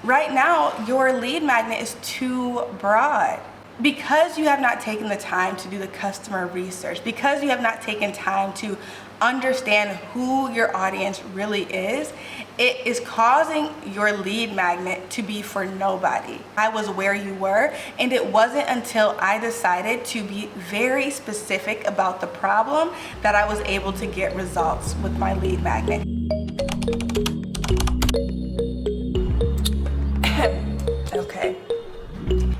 Right now, your lead magnet is too broad. Because you have not taken the time to do the customer research, because you have not taken time to understand who your audience really is, it is causing your lead magnet to be for nobody. I was where you were, and it wasn't until I decided to be very specific about the problem that I was able to get results with my lead magnet. Okay.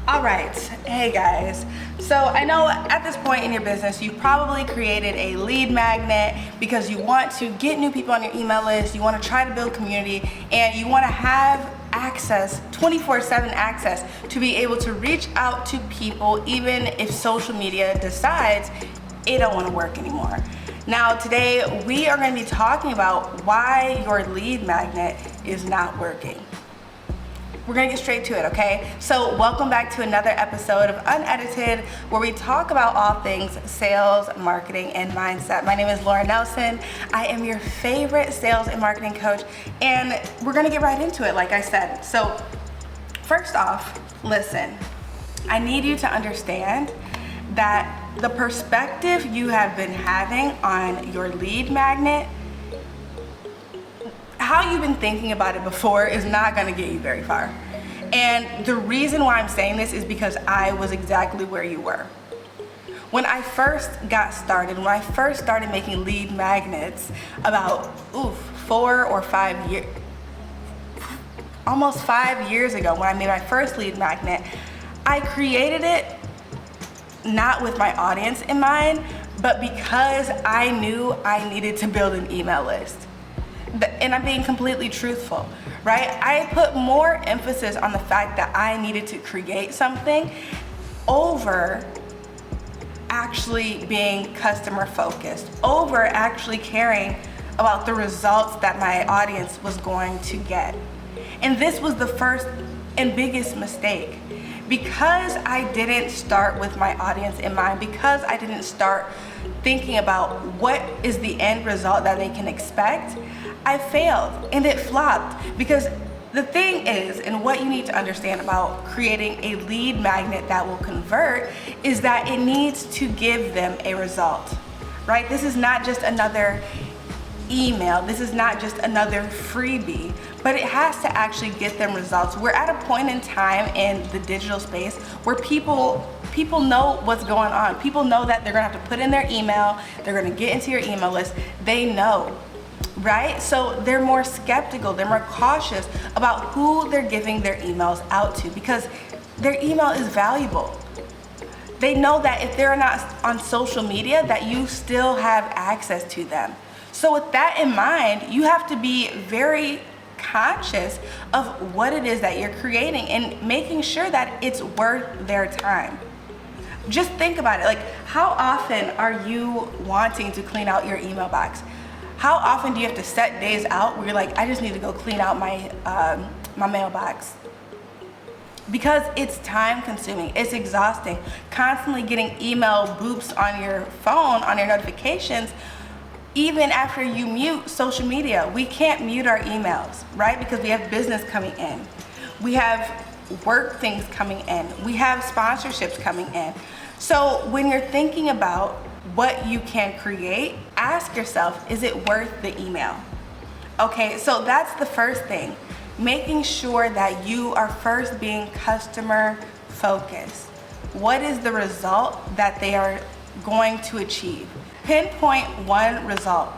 All right, hey guys. So I know at this point in your business, you've probably created a lead magnet because you want to get new people on your email list, you want to try to build community, and you want to have access, 24/7 access, to be able to reach out to people even if social media decides it don't want to work anymore. Now today, we are going to be talking about why your lead magnet is not working. We're gonna get straight to it, okay? So welcome back to another episode of Unedited, where we talk about all things sales, marketing, and mindset. My name is Laura Nelson. I am your favorite sales and marketing coach, and we're gonna get right into it, like I said. So first off, listen, I need you to understand that the perspective you have been having on your lead magnet, how you've been thinking about it before, is not gonna get you very far. And the reason why I'm saying this is because I was exactly where you were. When I first got started, when I first started making lead magnets about 4 or 5 years, almost 5 years ago, when I made my first lead magnet, I created it not with my audience in mind, but because I knew I needed to build an email list. And I'm being completely truthful, right? I put more emphasis on the fact that I needed to create something over actually being customer focused, over actually caring about the results that my audience was going to get. And this was the first and biggest mistake. Because I didn't start with my audience in mind, because I didn't start thinking about what is the end result that they can expect, I failed and it flopped. Because the thing is, and what you need to understand about creating a lead magnet that will convert, is that it needs to give them a result, right? This is not just another email, this is not just another freebie, but it has to actually get them results. We're at a point in time in the digital space where people know what's going on. People know that they're gonna have to put in their email, they're gonna get into your email list, they know, right? So they're more skeptical, they're more cautious about who they're giving their emails out to, because their email is valuable. They know that if they're not on social media, that you still have access to them. So with that in mind, you have to be very conscious of what it is that you're creating and making sure that it's worth their time. Just think about it. Like, how often are you wanting to clean out your email box? How often do you have to set days out where you're like, I just need to go clean out my mailbox? Because it's time consuming, it's exhausting. Constantly getting email boops on your phone, on your notifications. Even after you mute social media, we can't mute our emails, right? Because we have business coming in. We have work things coming in. We have sponsorships coming in. So when you're thinking about what you can create, ask yourself, is it worth the email? Okay, so that's the first thing. Making sure that you are first being customer focused. What is the result that they are going to achieve? Pinpoint one result.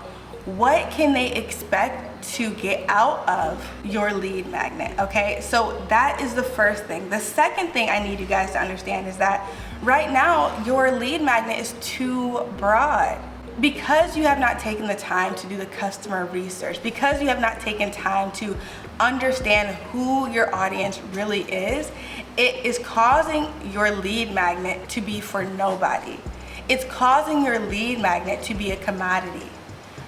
What can they expect to get out of your lead magnet? Okay, so that is the first thing. The second thing I need you guys to understand is that right now your lead magnet is too broad. Because you have not taken the time to do the customer research, because you have not taken time to understand who your audience really is, it is causing your lead magnet to be for nobody. It's causing your lead magnet to be a commodity,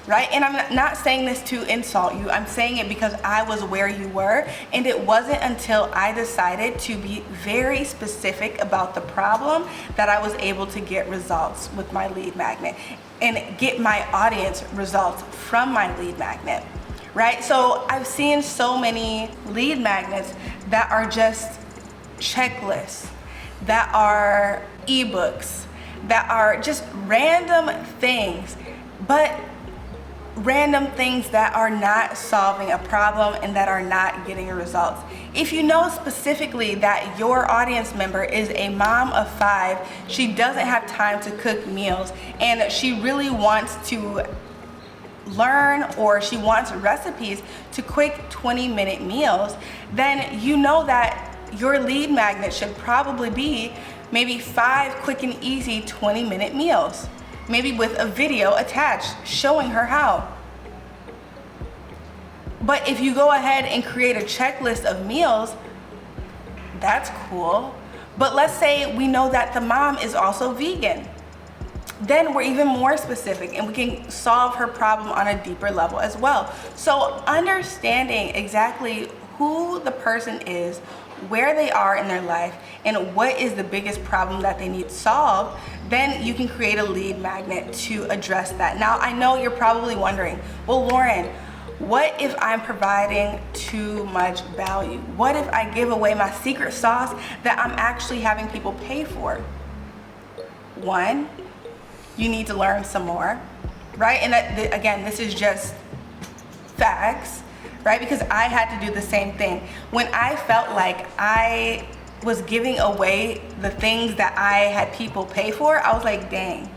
right? And I'm not saying this to insult you. I'm saying it because I was where you were, and it wasn't until I decided to be very specific about the problem that I was able to get results with my lead magnet and get my audience results from my lead magnet, right? So I've seen so many lead magnets that are just checklists, that are ebooks, that are just random things, but random things that are not solving a problem and that are not getting results. If you know specifically that your audience member is a mom of 5, she doesn't have time to cook meals, and she really wants to learn, or she wants recipes to quick 20-minute meals, then you know that your lead magnet should probably be maybe 5 quick and easy 20-minute meals, maybe with a video attached showing her how. But if you go ahead and create a checklist of meals, that's cool. But let's say we know that the mom is also vegan. Then we're even more specific and we can solve her problem on a deeper level as well. So understanding exactly who the person is, where they are in their life, and what is the biggest problem that they need solved, then you can create a lead magnet to address that. Now, I know you're probably wondering, well, Lauren, what if I'm providing too much value? What if I give away my secret sauce that I'm actually having people pay for? One, you need to learn some more, right? And that, again, this is just facts, right? Because I had to do the same thing. When I felt like I was giving away the things that I had people pay for, I was like, dang,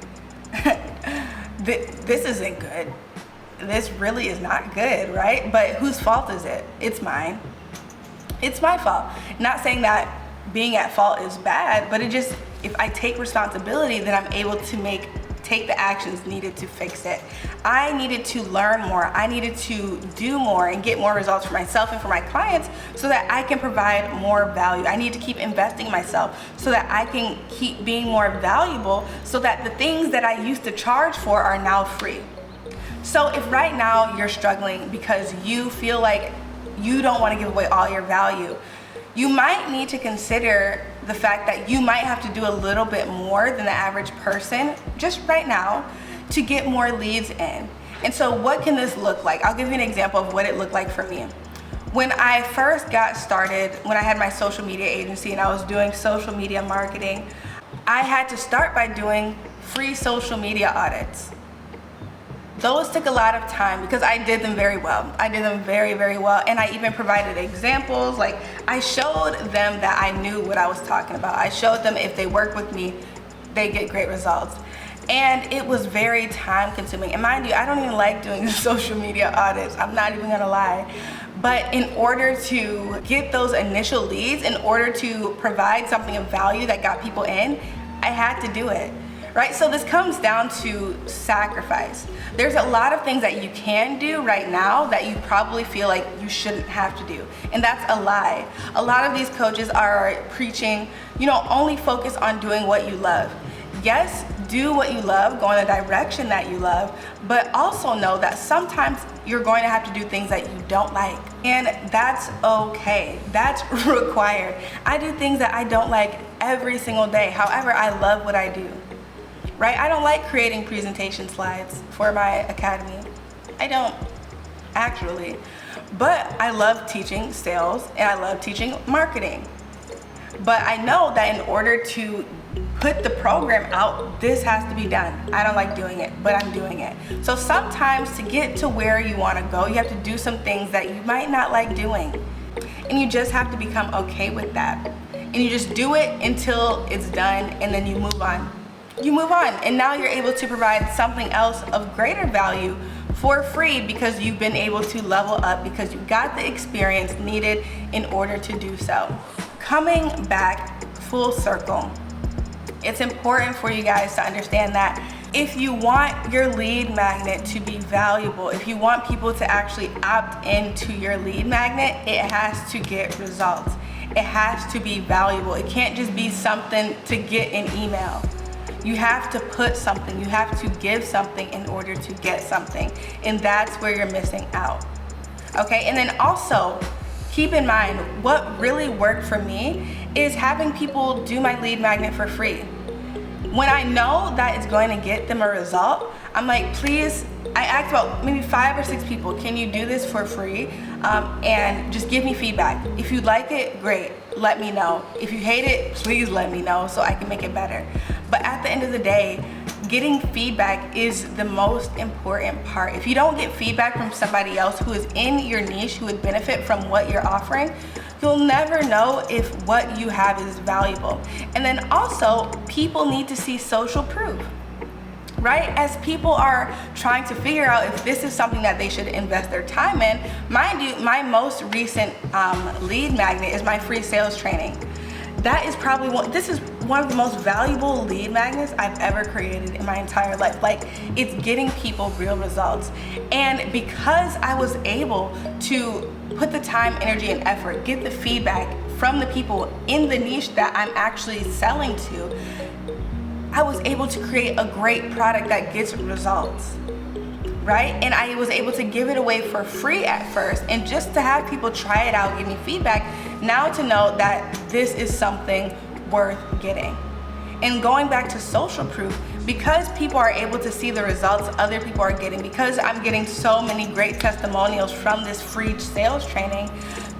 this isn't good. This really is not good, right? But whose fault is it? It's mine. It's my fault. Not saying that being at fault is bad, but it just, if I take responsibility, then I'm able to take the actions needed to fix it. I needed to learn more. I needed to do more and get more results for myself and for my clients so that I can provide more value. I need to keep investing in myself so that I can keep being more valuable, so that the things that I used to charge for are now free. So if right now you're struggling because you feel like you don't want to give away all your value, you might need to consider the fact that you might have to do a little bit more than the average person just right now to get more leads in. And so what can this look like? I'll give you an example of what it looked like for me. When I first got started, when I had my social media agency and I was doing social media marketing, I had to start by doing free social media audits. Those took a lot of time because I did them very well. I did them very, very well. And I even provided examples. Like, I showed them that I knew what I was talking about. I showed them if they work with me, they get great results. And it was very time consuming. And mind you, I don't even like doing social media audits. I'm not even gonna lie. But in order to get those initial leads, in order to provide something of value that got people in, I had to do it. Right? So this comes down to sacrifice. There's a lot of things that you can do right now that you probably feel like you shouldn't have to do. And that's a lie. A lot of these coaches are preaching, only focus on doing what you love. Yes, do what you love, go in the direction that you love, but also know that sometimes you're going to have to do things that you don't like. And that's okay. That's required. I do things that I don't like every single day. However, I love what I do. Right? I don't like creating presentation slides for my academy. I don't, actually. But I love teaching sales and I love teaching marketing. But I know that in order to put the program out, this has to be done. I don't like doing it, but I'm doing it. So sometimes to get to where you want to go, you have to do some things that you might not like doing. And you just have to become okay with that. And you just do it until it's done, and then you move on. You move on, and now you're able to provide something else of greater value for free because you've been able to level up, because you got the experience needed in order to do so. Coming back full circle, it's important for you guys to understand that if you want your lead magnet to be valuable, if you want people to actually opt into your lead magnet, it has to get results. It has to be valuable. It can't just be something to get an email. You have to put something, you have to give something in order to get something. And that's where you're missing out. Okay, and then also keep in mind, what really worked for me is having people do my lead magnet for free. When I know that it's going to get them a result, I'm like, please I asked about maybe 5 or 6 people, can you do this for free? And just give me feedback. If you like it, great, let me know. If you hate it, please let me know so I can make it better. But at the end of the day, getting feedback is the most important part. If you don't get feedback from somebody else who is in your niche, who would benefit from what you're offering, you'll never know if what you have is valuable. And then also, people need to see social proof, right? As people are trying to figure out if this is something that they should invest their time in. Mind you, my most recent lead magnet is my free sales training. That is probably this is one of the most valuable lead magnets I've ever created in my entire life. Like, it's getting people real results. And because I was able to put the time, energy, and effort, get the feedback from the people in the niche that I'm actually selling to, I was able to create a great product that gets results, right? And I was able to give it away for free at first, and just to have people try it out, give me feedback, now to know that this is something worth getting. And going back to social proof, because people are able to see the results other people are getting, because I'm getting so many great testimonials from this free sales training,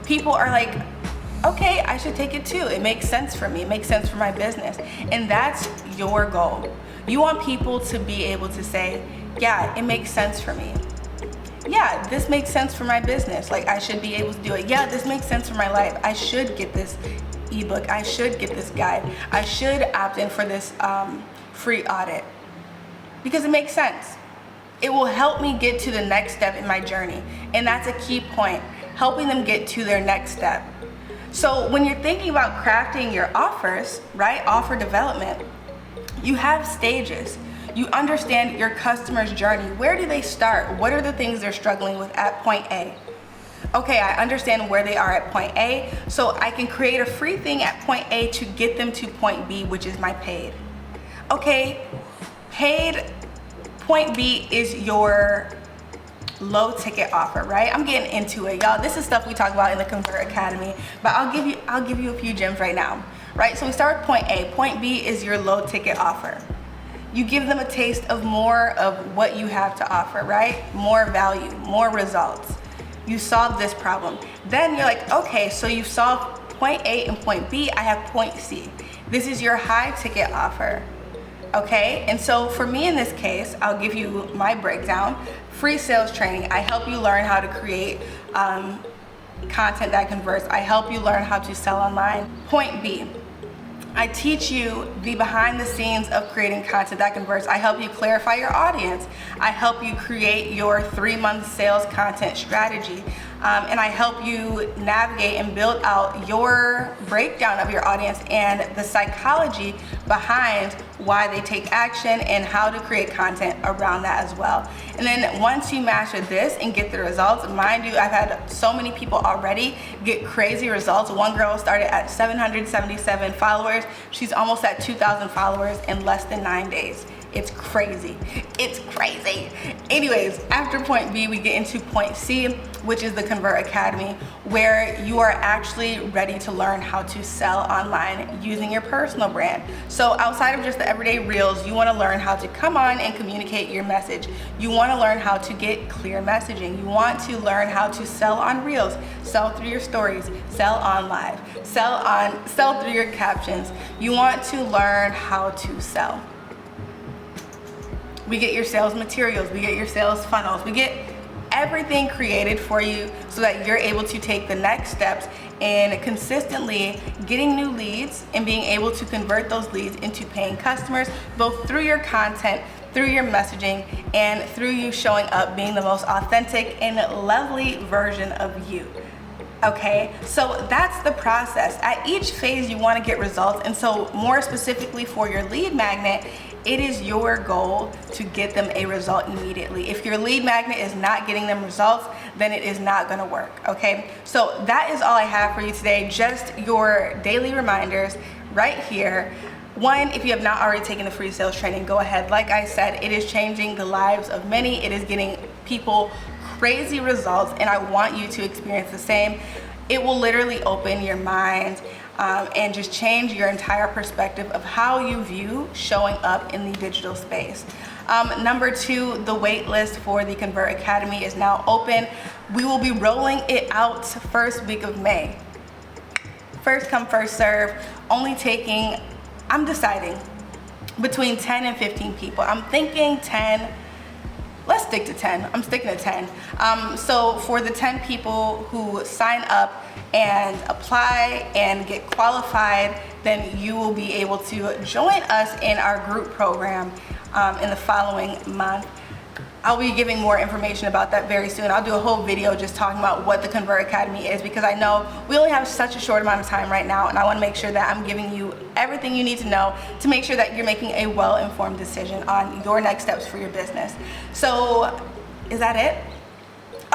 people are like, okay, I should take it too. It makes sense for me. It makes sense for my business. And that's your goal. You want people to be able to say, yeah, it makes sense for me. Yeah, this makes sense for my business. Like, I should be able to do it. Yeah, this makes sense for my life. I should get this ebook. I should get this guide. I should opt in for this free audit, because it makes sense. It will help me get to the next step in my journey. And that's a key point, helping them get to their next step. So when you're thinking about crafting your offers, right, offer development, you have stages. You understand your customer's journey. Where do they start? What are the things they're struggling with at point A? Okay, I understand where they are at point A, so I can create a free thing at point A to get them to point B, which is my paid. Okay, paid point B is your low ticket offer, right? I'm getting into it, y'all. This is stuff we talk about in the Convert Academy, but I'll give you a few gems right now, right? So we start with point A. Point B is your low ticket offer. You give them a taste of more of what you have to offer, right? More value, more results. You solve this problem. Then you're like, okay, so you solved point A and point B, I have point C. This is your high ticket offer, okay? And so for me in this case, I'll give you my breakdown. Free sales training, I help you learn how to create content that converts. I help you learn how to sell online. Point B, I teach you the behind the scenes of creating content that converts. I help you clarify your audience. I help you create your 3-month sales content strategy. And I help you navigate and build out your breakdown of your audience and the psychology behind why they take action and how to create content around that as well. And then once you master this and get the results, mind you, I've had so many people already get crazy results. One girl started at 777 followers. She's almost at 2,000 followers in less than 9 days. It's crazy. It's crazy. Anyways, after point B, we get into point C, which is the Convert Academy, where you are actually ready to learn how to sell online using your personal brand. So outside of just the everyday reels, you want to learn how to come on and communicate your message. You want to learn how to get clear messaging. You want to learn how to sell on reels, sell through your stories, sell on live, sell through your captions. You want to learn how to sell. We get your sales materials, we get your sales funnels, we get everything created for you so that you're able to take the next steps in consistently getting new leads and being able to convert those leads into paying customers, both through your content, through your messaging, and through you showing up being the most authentic and lovely version of you. Okay, so that's the process. At each phase you want to get results, and so more specifically for your lead magnet, it is your goal to get them a result immediately. If your lead magnet is not getting them results, then it is not gonna work, okay? So that is all I have for you today, just your daily reminders right here. One, if you have not already taken the free sales training, go ahead. Like I said, it is changing the lives of many. It is getting people crazy results, and I want you to experience the same. It will literally open your mind and just change your entire perspective of how you view showing up in the digital space. Number 2, the wait list for the Convert Academy is now open. We will be rolling it out first week of May. First come, first serve, only taking, I'm deciding, between 10 and 15 people. I'm thinking 10. Let's stick to 10. I'm sticking to 10. So for the 10 people who sign up and apply and get qualified, then you will be able to join us in our group program in the following month. I'll be giving more information about that very soon. I'll do a whole video just talking about what the Convert Academy is, because I know we only have such a short amount of time right now, and I want to make sure that I'm giving you everything you need to know to make sure that you're making a well-informed decision on your next steps for your business. So, is that it?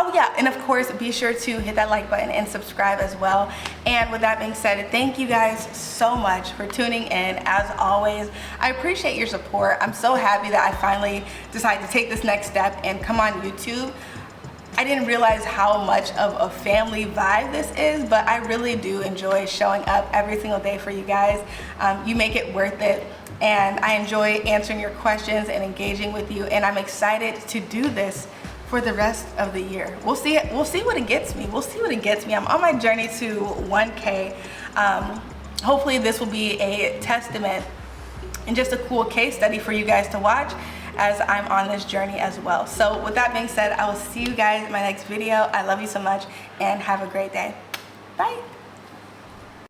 Oh yeah, and of course, be sure to hit that like button and subscribe as well. And with that being said, thank you guys so much for tuning in. As always, I appreciate your support. I'm so happy that I finally decided to take this next step and come on YouTube. I didn't realize how much of a family vibe this is, but I really do enjoy showing up every single day for you guys. You make it worth it. And I enjoy answering your questions and engaging with you. And I'm excited to do this for the rest of the year. We'll see what it gets me. We'll see what it gets me. I'm on my journey to 1K. Hopefully this will be a testament and just a cool case study for you guys to watch as I'm on this journey as well. So with that being said, I will see you guys in my next video. I love you so much and have a great day. Bye.